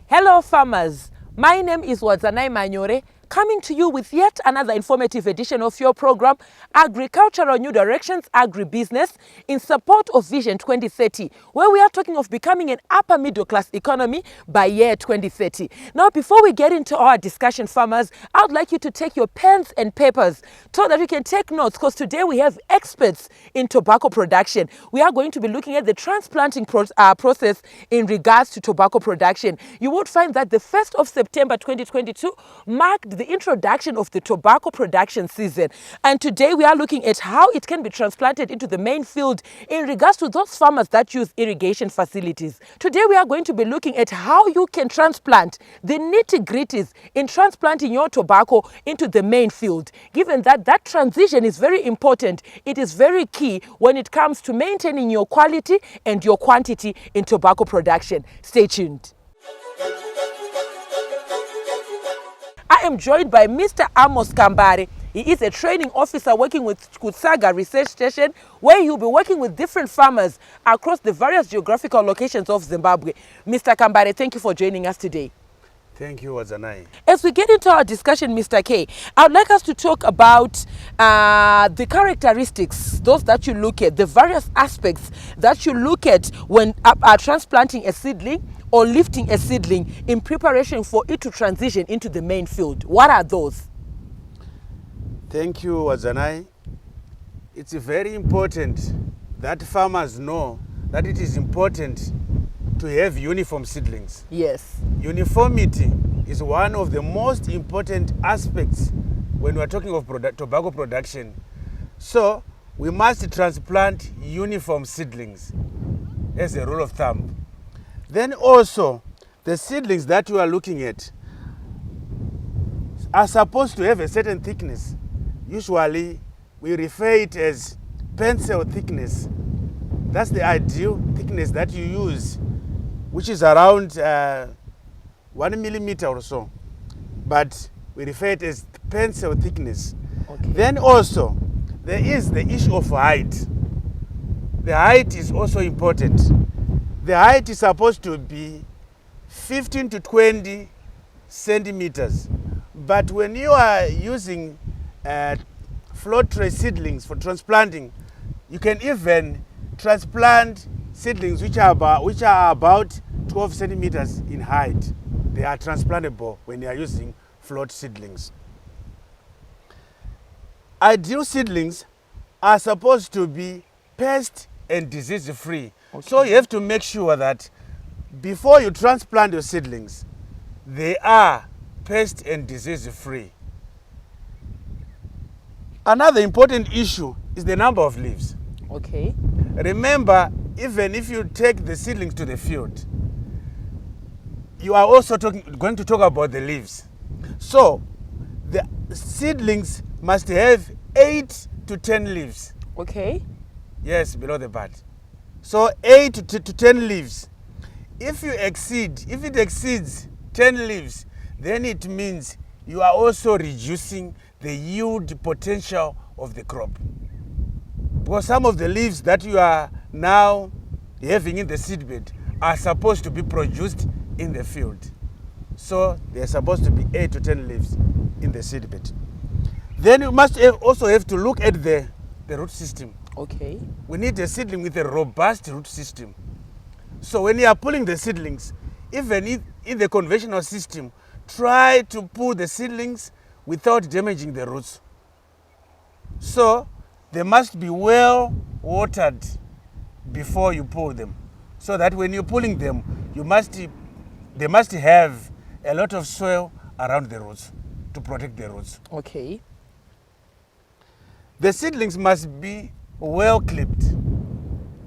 Hello farmers, my name is Watsap, coming to you with yet another informative edition of your program, Agricultural New Directions Agribusiness, in support of Vision 2030, where we are talking of becoming an upper middle class economy by year 2030. Now, before we get into our discussion, farmers, I would like you to take your pens and papers so that you can take notes, because today we have experts in tobacco production. We are going to be looking at the transplanting process in regards to tobacco production. You would find that the 1st of September 2022 marked the introduction of the tobacco production season. And today we are looking at how it can be transplanted into the main field in regards to those farmers that use irrigation facilities. Today we are going to be looking at how you can transplant, the nitty-gritties in transplanting your tobacco into the main field. Given that that transition is very important, it is very key when it comes to maintaining your quality and your quantity in tobacco production. Stay tuned. I am joined by Mr. Amos Kambare. He is a training officer working with Kutsaga Research Station, where he'll be working with different farmers across the various geographical locations of Zimbabwe. Mr. Kambare, thank you for joining us today. Thank you, Watsap. As we get into our discussion, Mr. K, I would like us to talk about the characteristics, those that you look at, the various aspects that you look at when transplanting a seedling or lifting a seedling in preparation for it to transition into the main field. What are those? Thank you, Watsap. It's very important that farmers know that it is important to have uniform seedlings. Yes. Uniformity is one of the most important aspects when we are talking of tobacco production. So we must transplant uniform seedlings as a rule of thumb. Then also, the seedlings that you are looking at are supposed to have a certain thickness. Usually, we refer it as pencil thickness. That's the ideal thickness that you use, which is around 1 millimeter or so. But we refer it as pencil thickness. Okay. Then also, there is the issue of height. The height is also important. The height is supposed to be 15 to 20 centimeters. But when you are using float tray seedlings for transplanting, you can even transplant seedlings which are about 12 centimeters in height. They are transplantable when you are using float seedlings. Ideal seedlings are supposed to be pest and disease free. Okay. So you have to make sure that before you transplant your seedlings, they are pest and disease free. Another important issue is the number of leaves. Okay. Remember, even if you take the seedlings to the field, you are also going to talk about the leaves. So the seedlings must have 8 to 10 leaves. Okay. Yes, below the bud. So 8 to 10 leaves. If it exceeds 10 leaves, then it means you are also reducing the yield potential of the crop. Because some of the leaves that you are now having in the seedbed are supposed to be produced in the field. So they are supposed to be 8 to 10 leaves in the seedbed. Then you must also have to look at the root system. Okay. We need a seedling with a robust root system. So when you are pulling the seedlings, even in the conventional system, try to pull the seedlings without damaging the roots. So they must be well watered before you pull them, so that when you're pulling them, they must have a lot of soil around the roots to protect the roots. Okay. The seedlings must be well clipped.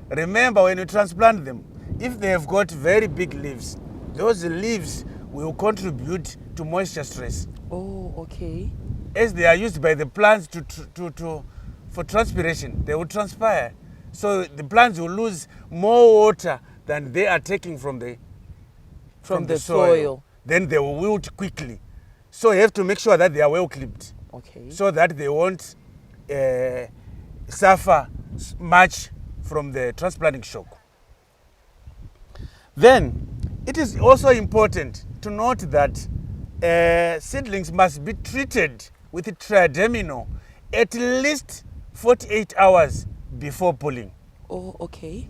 Remember, when you transplant them, if they have got very big leaves, those leaves will contribute to moisture stress. Oh, okay. As they are used by the plants for transpiration, they will transpire. So the plants will lose more water than they are taking from the soil. Then they will wilt quickly. So you have to make sure that they are well clipped. Okay. So that they won't suffer much from the transplanting shock. Then it is also important to note that seedlings must be treated with triadamino at least 48 hours before pulling. Oh, okay.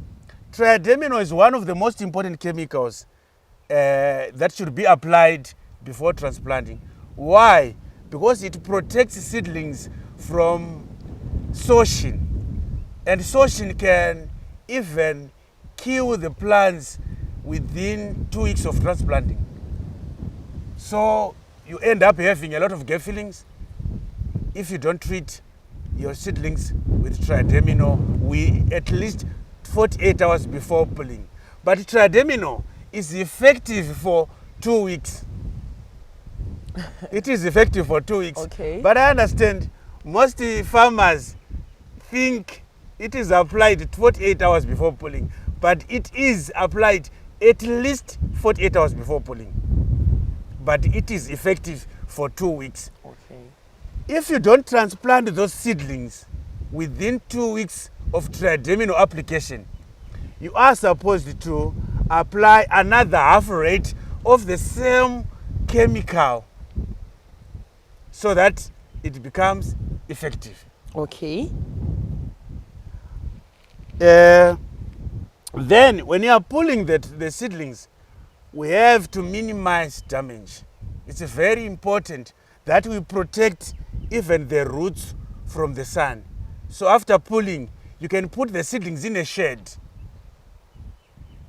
Triadamino is one of the most important chemicals that should be applied before transplanting. Why? Because it protects seedlings from sortion. And sortion can even kill the plants within 2 weeks of transplanting. So you end up having a lot of gap fillings if you don't treat your seedlings with triadamino at least 48 hours before pulling. But triadamino is effective for 2 weeks. It is effective for 2 weeks. Okay. But I understand most farmers think it is applied 48 hours before pulling, but it is applied at least 48 hours before pulling. But it is effective for 2 weeks. Okay. If you don't transplant those seedlings within 2 weeks of triadamino application, you are supposed to apply another half rate of the same chemical so that it becomes effective. Okay. Then when you are pulling the seedlings, we have to minimize damage. It's very important that we protect even the roots from the sun. So after pulling, you can put the seedlings in a shed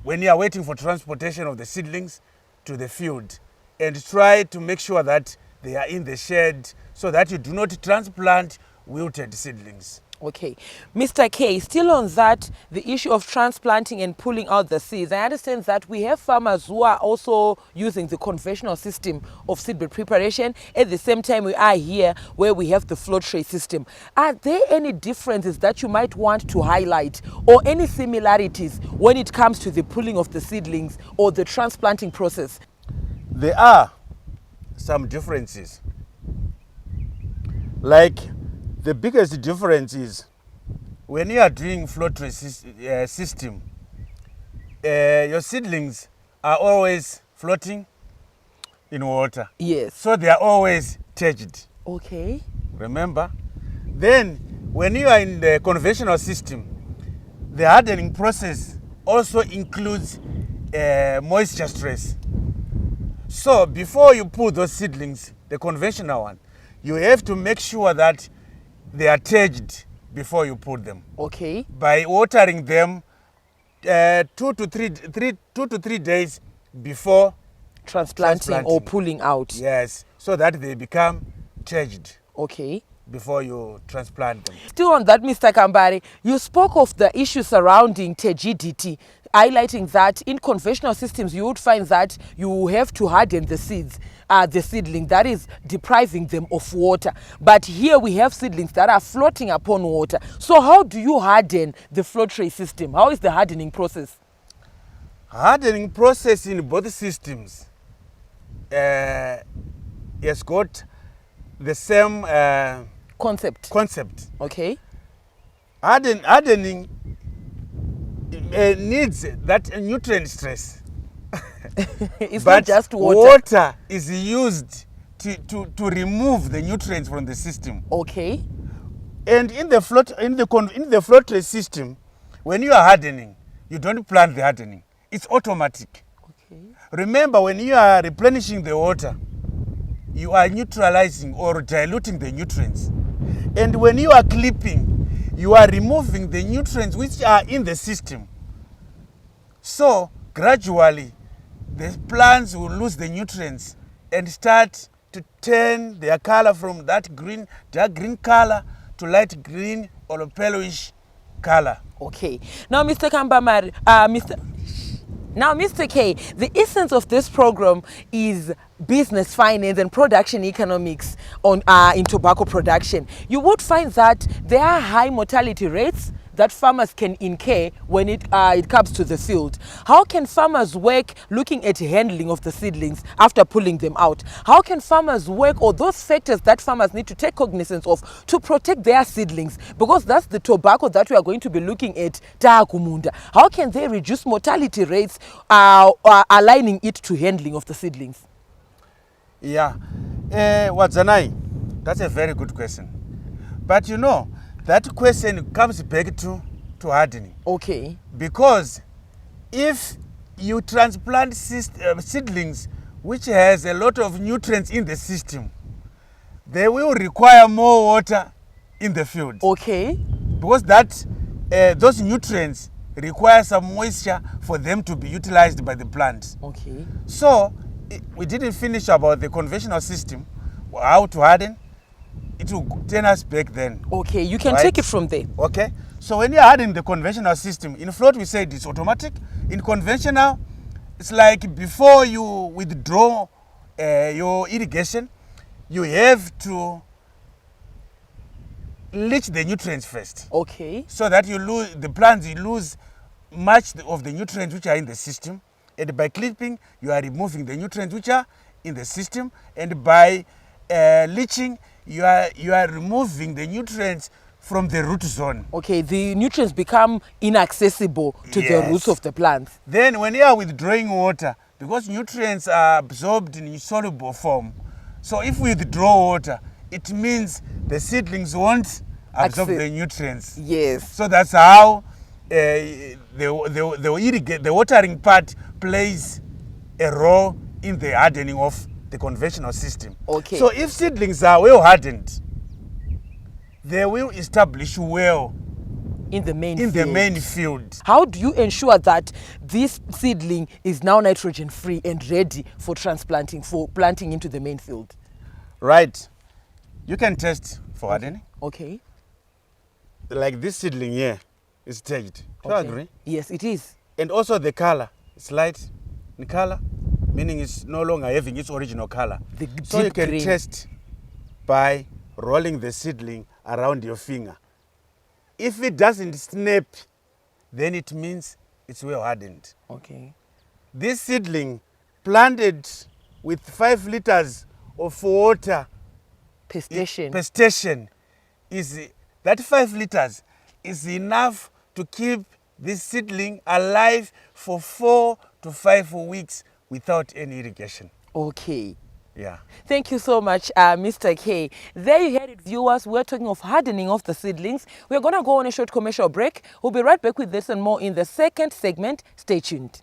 when you are waiting for transportation of the seedlings to the field, and try to make sure that they are in the shed so that you do not transplant wilted seedlings. Okay. Mr. K, still on that, the issue of transplanting and pulling out the seeds. I understand that we have farmers who are also using the conventional system of seedbed preparation. At the same time, we are here where we have the float tray system. Are there any differences that you might want to highlight, or any similarities when it comes to the pulling of the seedlings or the transplanting process? There are some differences. Like, the biggest difference is when you are doing float tray system, your seedlings are always floating in water. Yes. So they are always turgid. Okay. Remember? Then when you are in the conventional system, the hardening process also includes moisture stress. So before you put those seedlings, the conventional one, you have to make sure that they are turgid before you put them. Okay. By watering them 2 to 3 days before Transplanting or pulling out. Yes, so that they become turgid. Okay. Before you transplant them. Still on that, Mr. Kambare, you spoke of the issue surrounding turgidity, highlighting that in conventional systems you would find that you have to harden the seeds, the seedling, that is depriving them of water. But here we have seedlings that are floating upon water. So how do you harden the float tray system? How is the hardening process? Hardening process in both systems has got the same concept. Okay. Hardening needs that nutrient stress. It's but not just water. Water is used to remove the nutrients from the system. Okay. And in the float tray system, when you are hardening, you don't plant the hardening. It's automatic. Okay. Remember, when you are replenishing the water, you are neutralizing or diluting the nutrients. And when you are clipping, you are removing the nutrients which are in the system. So gradually, the plants will lose the nutrients and start to turn their color from that green, dark green color to light green or palish color. Okay. Now, Mr. Kambamari, Mr. K, the essence of this program is business finance and production economics in tobacco production. You would find that there are high mortality rates that farmers can incur when it comes to the field. How can farmers work looking at handling of the seedlings after pulling them out? How can farmers work, or those factors that farmers need to take cognizance of to protect their seedlings? Because that's the tobacco that we are going to be looking at, Kumunda. How can they reduce mortality rates, aligning it to handling of the seedlings? Yeah. Wadzanai, that's a very good question. But you know, that question comes back to hardening. Okay. Because if you transplant seedlings which has a lot of nutrients in the system, they will require more water in the field. Okay. Because those nutrients require some moisture for them to be utilized by the plant. Okay. So we didn't finish about the conventional system, how to harden. It will turn us back then. Okay, you can Right? take it from there. Okay, so when you're hardening the conventional system, in float we said it's automatic. In conventional, it's like before you withdraw your irrigation, you have to leach the nutrients first, Okay. so that the plants lose much of the nutrients which are in the system. And by clipping, you are removing the nutrients which are in the system. And by leaching, you are removing the nutrients from the root zone. Okay, the nutrients become inaccessible to the Yes. roots of the plants. Then when you are withdrawing water, because nutrients are absorbed in soluble form, so if we withdraw water, it means the seedlings won't absorb the nutrients. Yes. So that's how the watering part plays a role in the hardening of the conventional system. Okay. So if seedlings are well hardened, they will establish well In the main in field. the main field. How do you ensure that this seedling is now nitrogen free and ready for transplanting, for planting into the main field? Right. You can test for hardening. Okay. Like this seedling here is staged. Do you Okay. agree? Yes, it is. And also the color, it's light in color, meaning it's no longer having its original color. The So you deep can green. test by rolling the seedling around your finger. If it doesn't snap, then it means it's well hardened. Okay. This seedling planted with 5 liters of water Per station. per station, that 5 liters is enough to keep this seedling alive for 4 to 5 weeks without any irrigation. Okay. Yeah. Thank you so much, Mr. K. There you heard it, viewers. We're talking of hardening of the seedlings. We're going to go on a short commercial break. We'll be right back with this and more in the second segment. Stay tuned.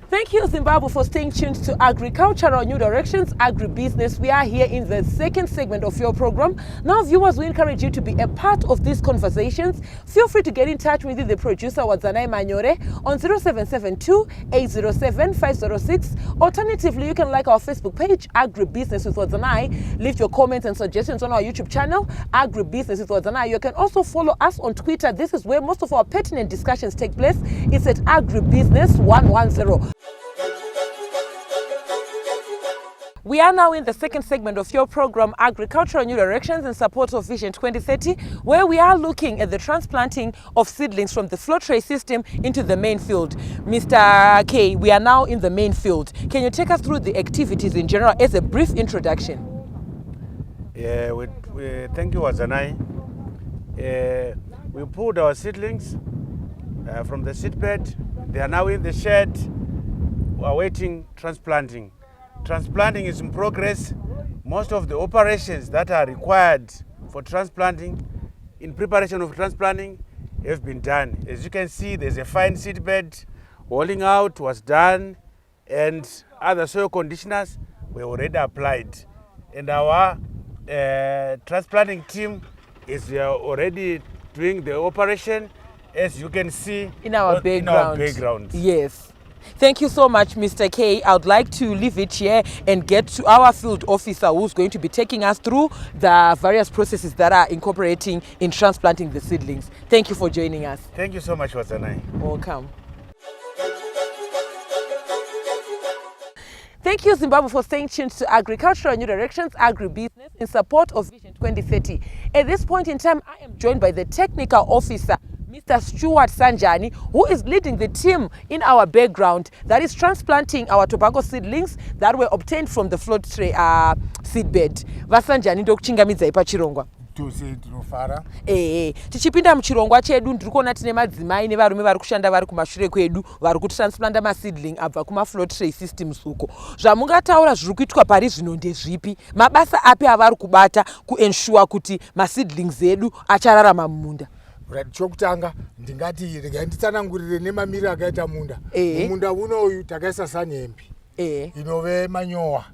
Thank you, Zimbabwe, for staying tuned to Agricultural New Directions, Agribusiness. We are here in the second segment of your program. Now, viewers, we encourage you to be a part of these conversations. Feel free to get in touch with the producer, Wadzanai Manyore, on 0772-807-506. Alternatively, you can like our Facebook page, Agribusiness with Wadzanai. Leave your comments and suggestions on our YouTube channel, Agribusiness with Wadzanai. You can also follow us on Twitter. This is where most of our pertinent discussions take place. It's at Agribusiness 110. We are now in the second segment of your program, Agricultural New Directions in support of Vision 2030, where we are looking at the transplanting of seedlings from the flow tray system into the main field. Mr. K, we are now in the main field. Can you take us through the activities in general as a brief introduction? Yeah, thank you, Wadzanai. We pulled our seedlings from the seedbed. They are now in the shed, awaiting transplanting. Transplanting is in progress. Most of the operations that are required for transplanting, in preparation of transplanting, have been done. As you can see, there's a fine seedbed. Walling out was done, and other soil conditioners were already applied. And our transplanting team is already doing the operation, as you can see In our background. Yes. Thank you so much, Mr. K. I would like to leave it here and get to our field officer who's going to be taking us through the various processes that are incorporating in transplanting the seedlings. Thank you for joining us. Thank you so much, Wadzanai. Welcome. Thank you, Zimbabwe, for staying tuned to Agricultural New Directions, Agribusiness in support of Vision 2030. At this point in time, I am joined by the technical officer, Mr. Stuart Sanjani, who is leading the team in our background that is transplanting our tobacco seedlings that were obtained from the float tray seedbed. Vasanjani ndokuchingamidza pachirongwa. Tichipinda muchirongwa chedu ndiri kuona tine madzimai nevarume vari kushanda vari kumashure kwedu vari kutransplant maseedling abva kumafloat tray systems uko. Zvamungataura zviri kuitwa pari zvino ndezvipi? Mabasa api avari kubata kuensure kuti maseedlings edu achararama mumunda? Chokutanga ndingati regai nditsanangurire nemamiriro akaita munda. Munda unoyu takaisa sanyembi inove manyowa.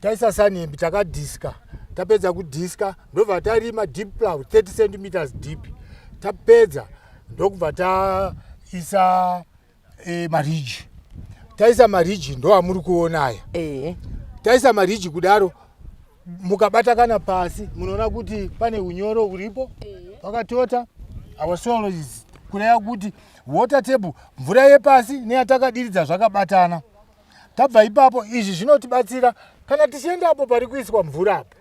Taisa sanyembi takadhiska. Tapedza kudhiska ndobva tarima deep plow 30 cm deep. Tapedza ndokubva taisa mariji. Taisa mariji ndo amuri kuona aya. Taisa mariji kudaro mukabata kana pasi munoona kuti pane unyoro uripo. Pakatota our soil is kureva kuti water table mvura yepasi neyatakadiridza zvakabatana. Tabva ipapo izvi zvinotibatsira kana tichiendapo pari kuiswa mvura apo.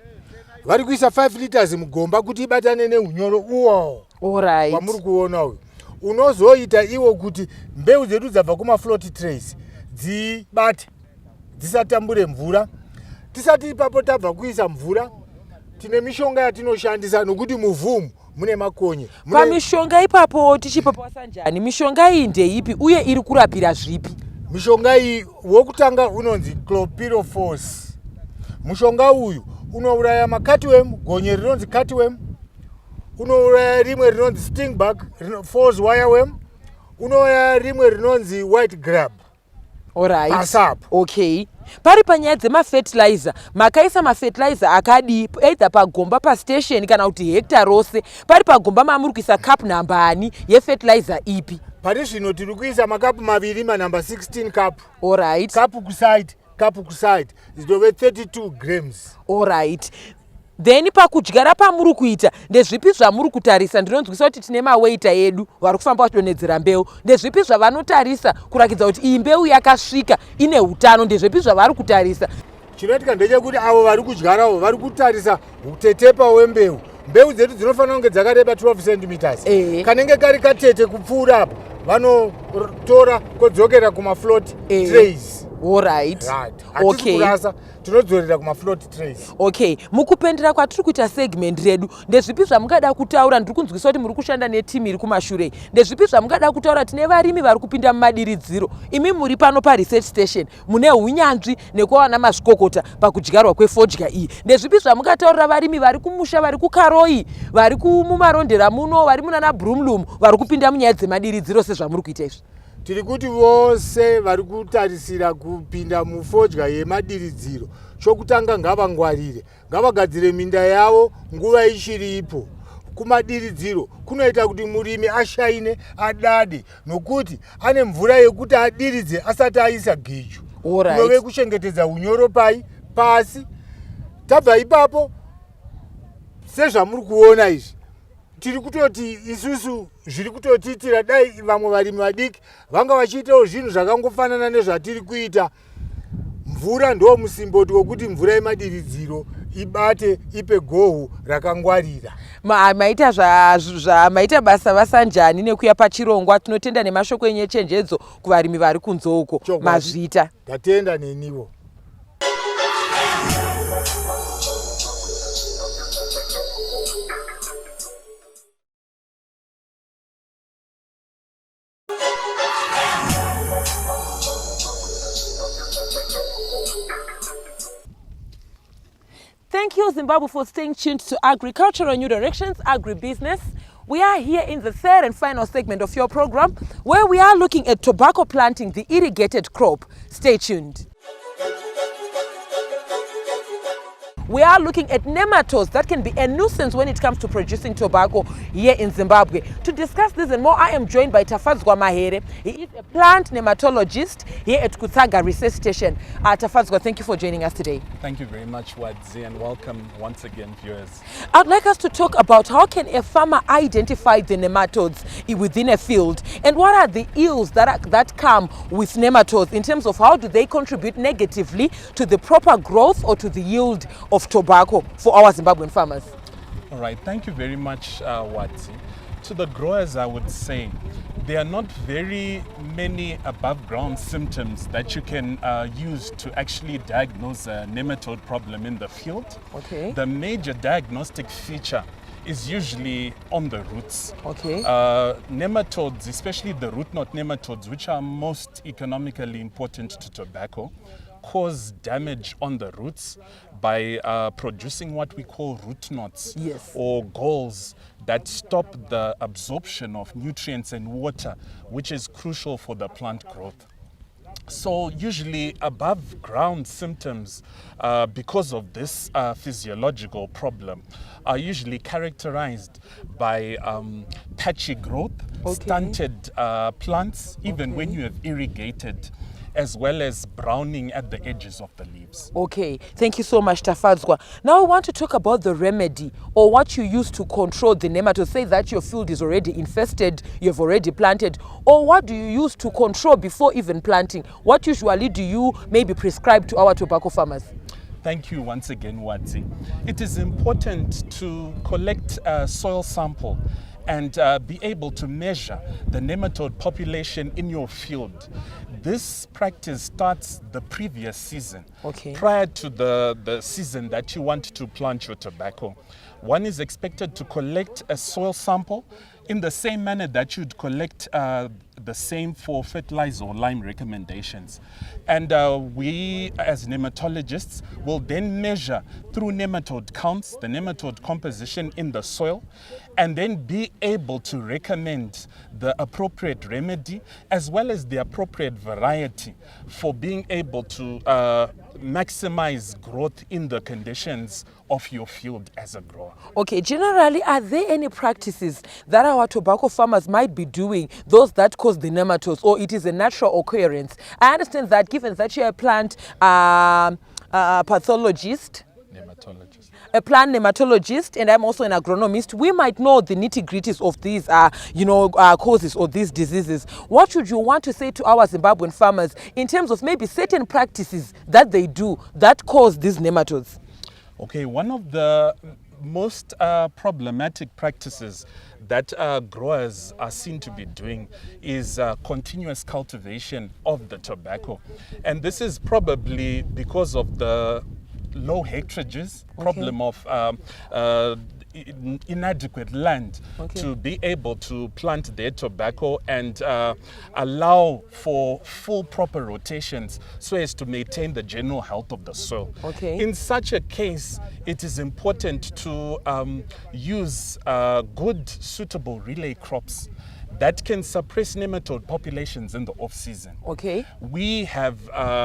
Vari kuisa 5 liters mugomba kuti ibatane neunyoro uwo. Alright. Wamuri kuona uyu. Unozoita iwo kuti mbeu dzedu dzabva kuma float trays dzibate dzisatambure mvura. Tisati ipapo tabva kuisa mvura tine mishonga yatinoshandisa nokuti muvhumu mune makonye. Pamishonga ipapo tichipapo Sanjani, mishonga iyi ndeipi uye iri kurapira zvipi? Mishonga iyi wokutanga unonzi chlorpyrifos. Mushonga uyu unouraya makatworm, gonye rinonzi cutworm, unouraya rimwe rinonzi stingbug, false wireworm, unouraya rimwe rinonzi white grub. Alright. Watsap. Okay. Pari panyaya dzemafertilizer, makaisa mafertilizer akadi either pagomba pastation kana kuti hekta rose, pari pagomba mamuri kuisa cup nambani yefertilizer ipi? Pari zvino tiri kuisa makapu maviri manamba 16 cup. Alright. Cup kuside zvinove 32 grams. Alright. Then pakudyara pamuri kuita ndezvipi zvamuri kutarisa? Ndinonzwisa kuti tine mawaita edu vari kufamba vachidonhedzera mbeu. Ndezvipi zvavanotarisa kurakidza kuti iyi mbeu yakasvika ine hutano? Ndezvipi zvavari kutarisa? Chinoitika ndechekuti avo vari kudyarawo vari kutarisa utetepa wembeu. Mbeu dzedu dzinofanira kunge dzakareba 12 cm. Kanenge kari katete kupfuura apo vanotora kodzokera kumafloat trays. Alright. Okay. Tinodzorera kumafloat trays. Okay. Mukupendera kwatiri kuita segment redu ndezvipi zvamungada kutaura? Ndiri kunzwisa kuti muri kushanda netimu iri kumashure. Ndezvipi zvamungada kutaura? Tine varimi vari kupinda mumadiridziro. Imi muri pano paresearch station mune unyanzvi nekuwana mazvikokota pakudyarwa kwefodya iyi. Ndezvipi zvamungataurira varimi vari kumusha, vari kukaroi, vari mumarondera muno, vari munana Brumlum, vari kupinda munyaya dzemadiridziro sezvamuri kuita izvi? Tiri kuti vose vari kutarisira kupinda mufodya yemadiridziro, chokutanga ngavangwarire, ngavagadzire minda yavo nguva ichiripo. Kumadiridziro kunoita kuti murimi ashaine, adade, nokuti ane mvura yekuti adiridze asati aisa geju. Kunove kuchengetedza unyoro pasi. Tabva ipapo sezvamuri kuona izvi tiri kutoti isusu zviri kutotiitira dai vamwe varimi vadiki vanga vachiitawo zvinhu zvakangofanana nezvatiri kuita. Mvura ndo musimboti wokuti mvura yemadiridziro ibate ipe gohu rakangwarira. Maita basa Vasanjani nekuya pachirongwa. Tinotenda nemashoko enyechenjedzo kuvarimi vari kunze uko. Mazvita. Tatenda nenivo. Thank you, Zimbabwe, for staying tuned to Agricultural New Directions, Agribusiness. We are here in the third and final segment of your program, where we are looking at tobacco planting, the irrigated crop. Stay tuned. We are looking at nematodes that can be a nuisance when it comes to producing tobacco here in Zimbabwe. To discuss this and more, I am joined by Tafadzwa Mahere. He is a plant nematologist here at Kutsaga Research Station. Tafadzwa, thank you for joining us today. Thank you very much, Wadzi, and welcome once again, viewers. I'd like us to talk about how can a farmer identify the nematodes within a field, and what are the ills that come with nematodes in terms of how do they contribute negatively to the proper growth or to the yield of tobacco for our Zimbabwean farmers. All right, thank you very much, Wadzi. to the growers, I would say there are not very many above ground symptoms that you can use to actually diagnose a nematode problem in the field. Okay. The major diagnostic feature is usually on the roots. Okay. Nematodes, especially the root knot nematodes, which are most economically important to tobacco, cause damage on the roots by producing what we call root knots. Yes. Or galls that stop the absorption of nutrients and water, which is crucial for the plant growth. So usually above ground symptoms because of this physiological problem are usually characterized by patchy growth, stunted plants, even when you have irrigated, as well as browning at the edges of the leaves. Okay, thank you so much, Tafadzwa. Now we want to talk about the remedy or what you use to control the nematodes. Say that your field is already infested, you've already planted, or what do you use to control before even planting? What usually do you maybe prescribe to our tobacco farmers? Thank you once again, Wadzi. It is important to collect a soil sample and be able to measure the nematode population in your field. This practice starts the previous season, prior to the season that you want to plant your tobacco. One is expected to collect a soil sample in the same manner that you'd collect the same for fertilizer or lime recommendations. And we as nematologists will then measure through nematode counts, the nematode composition in the soil, and then be able to recommend the appropriate remedy as well as the appropriate variety for being able to maximize growth in the conditions of your field as a grower. Okay, generally, are there any practices that our tobacco farmers might be doing, those that cause the nematodes, or it is a natural occurrence? I understand that given that you're a plant pathologist, a plant nematologist, and I'm also an agronomist, we might know the nitty-gritties of these causes or these diseases. What would you want to say to our Zimbabwean farmers in terms of maybe certain practices that they do that cause these nematodes? Okay, one of the most problematic practices that growers are seen to be doing is continuous cultivation of the tobacco. And this is probably because of the low hectages, problem of inadequate land to be able to plant their tobacco and allow for full proper rotations so as to maintain the general health of the soil. In such a case, it is important to use good, suitable relay crops that can suppress nematode populations in the off-season. We have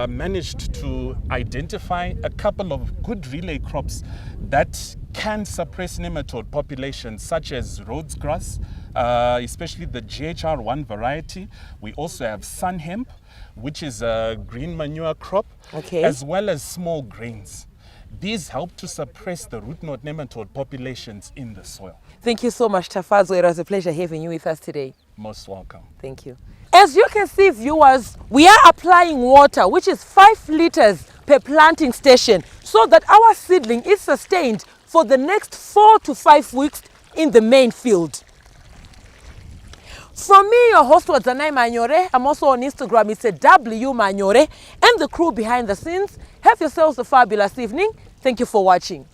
managed to identify a couple of good relay crops that can suppress nematode populations, such as Rhodes grass, especially the GHR1 variety. We also have sun hemp, which is a green manure crop, as well as small grains. These help to suppress the root knot nematode populations in the soil. Thank you so much, Tafadzwa. It was a pleasure having you with us today. Most welcome. Thank you. As you can see, viewers, we are applying water, which is 5 liters per planting station, so that our seedling is sustained for the next 4 to 5 weeks in the main field. From me, your host, Watsap Manyore. I'm also on Instagram. It's a W Manyore, and the crew behind the scenes. Have yourselves a fabulous evening. Thank you for watching.